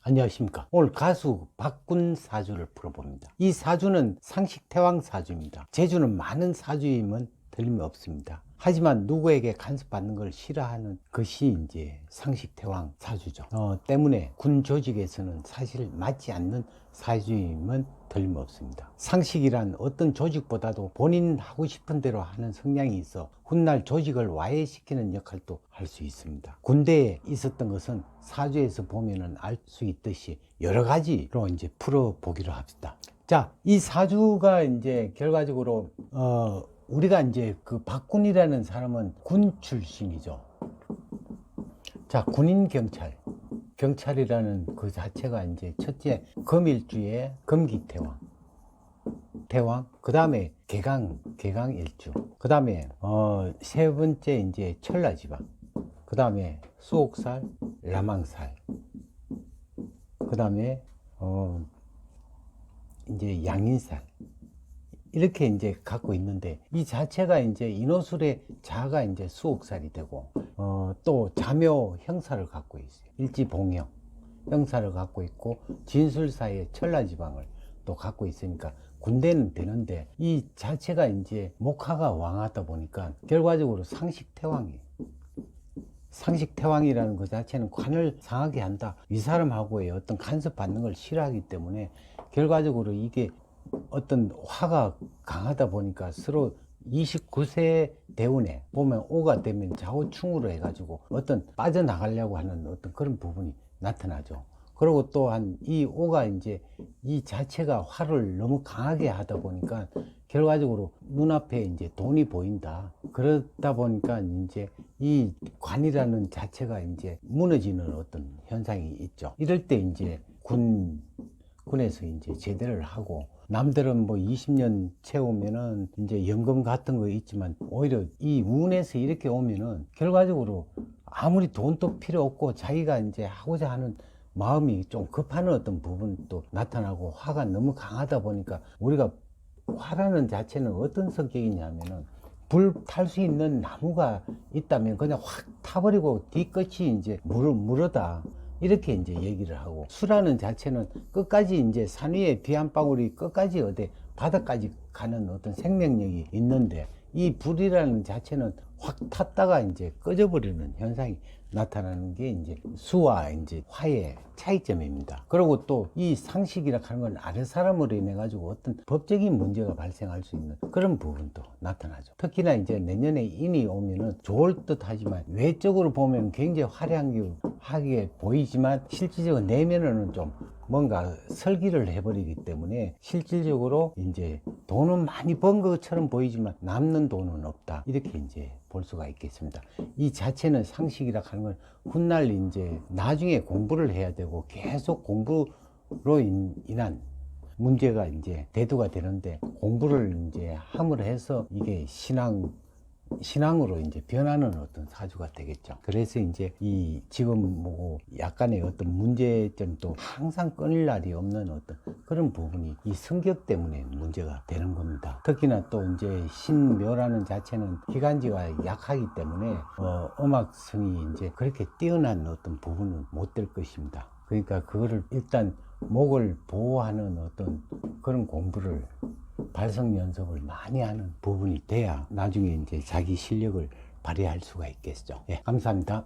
안녕하십니까. 오늘 가수 박군 사주를 풀어봅니다. 이 사주는 상식태왕 사주입니다. 재주는 많은 사주임은 틀림없습니다. 하지만 누구에게 간섭받는 걸 싫어하는 것이 이제 상식태왕 사주죠. 때문에 군 조직에서는 사실 맞지 않는 사주임은 틀림없습니다. 상식이란 어떤 조직보다도 본인 하고 싶은 대로 하는 성향이 있어 훗날 조직을 와해시키는 역할도 할 수 있습니다. 군대에 있었던 것은 사주에서 보면은 알 수 있듯이 여러 가지로 이제 풀어보기로 합시다. 자, 이 사주가 이제 결과적으로 우리가 이제 그 박군이라는 사람은 군 출신이죠. 자, 군인 경찰이라는 그 자체가 이제 첫째 금일주에 금기태왕, 그 다음에 개강일주, 그 다음에 세 번째 이제 천라지방, 그 다음에 수옥살, 라망살, 그 다음에 이제 양인살, 이렇게 이제 갖고 있는데, 이 자체가 이제 인호술의 자가 이제 수옥살이 되고, 또 자묘 형사를 갖고 있어요. 일지봉형 형사를 갖고 있고, 진술사의 천라지방을 또 갖고 있으니까 군대는 되는데, 이 자체가 이제 목화가 왕하다 보니까 결과적으로 상식태왕이에요. 상식태왕이라는 그 자체는 관을 상하게 한다, 이 사람하고의 어떤 간섭 받는 걸 싫어하기 때문에 결과적으로 이게 어떤 화가 강하다 보니까 서로 29세 대운에 보면 오가 되면 좌우충으로 해가지고 어떤 빠져나가려고 하는 어떤 그런 부분이 나타나죠. 그리고 또한 이 오가 이제 이 자체가 화를 너무 강하게 하다 보니까 결과적으로 눈앞에 이제 돈이 보인다. 그러다 보니까 이제 이 관이라는 자체가 이제 무너지는 어떤 현상이 있죠. 이럴 때 이제 군에서 이제 제대를 하고, 남들은 뭐 20년 채우면은 이제 연금 같은 거 있지만, 오히려 이 운에서 이렇게 오면은 결과적으로 아무리 돈도 필요 없고 자기가 이제 하고자 하는 마음이 좀 급한 어떤 부분도 나타나고, 화가 너무 강하다 보니까, 우리가 화라는 자체는 어떤 성격이냐면은, 불 탈 수 있는 나무가 있다면 그냥 확 타버리고 뒤끝이 이제 물어다, 이렇게 이제 얘기를 하고, 수라는 자체는 끝까지 이제 산 위에 비 한 방울이 끝까지 어디 바닥까지 가는 어떤 생명력이 있는데, 이 불이라는 자체는 확 탔다가 이제 꺼져버리는 현상이 나타나는 게 이제 수와 이제 화의 차이점입니다. 그리고 또 이 상식이라 하는 건 아래 사람으로 인해 가지고 어떤 법적인 문제가 발생할 수 있는 그런 부분도 나타나죠. 특히나 이제 내년에 인이 오면은 좋을 듯 하지만, 외적으로 보면 굉장히 화려하게 보이지만 실질적으로 내면에는 좀 뭔가 설기를 해버리기 때문에 실질적으로 이제 돈은 많이 번 것처럼 보이지만 남는 돈은 없다, 이렇게 이제 볼 수가 있겠습니다. 이 자체는 상식이라 하는 건 훗날 이제 나중에 공부를 해야 되고, 계속 공부로 인한 문제가 이제 대두가 되는데, 공부를 이제 함으로 해서 이게 신앙으로 이제 변하는 어떤 사주가 되겠죠. 그래서 이제 이 지금 뭐 약간의 어떤 문제점도 항상 끊을 날이 없는 어떤 그런 부분이 이 성격 때문에 문제가 되는 겁니다. 특히나 또 이제 신묘라는 자체는 기관지가 약하기 때문에 음악성이 이제 그렇게 뛰어난 어떤 부분은 못 될 것입니다. 그러니까 그거를 일단 목을 보호하는 어떤 그런 공부를, 발성 연습을 많이 하는 부분이 돼야 나중에 이제 자기 실력을 발휘할 수가 있겠죠. 예, 감사합니다.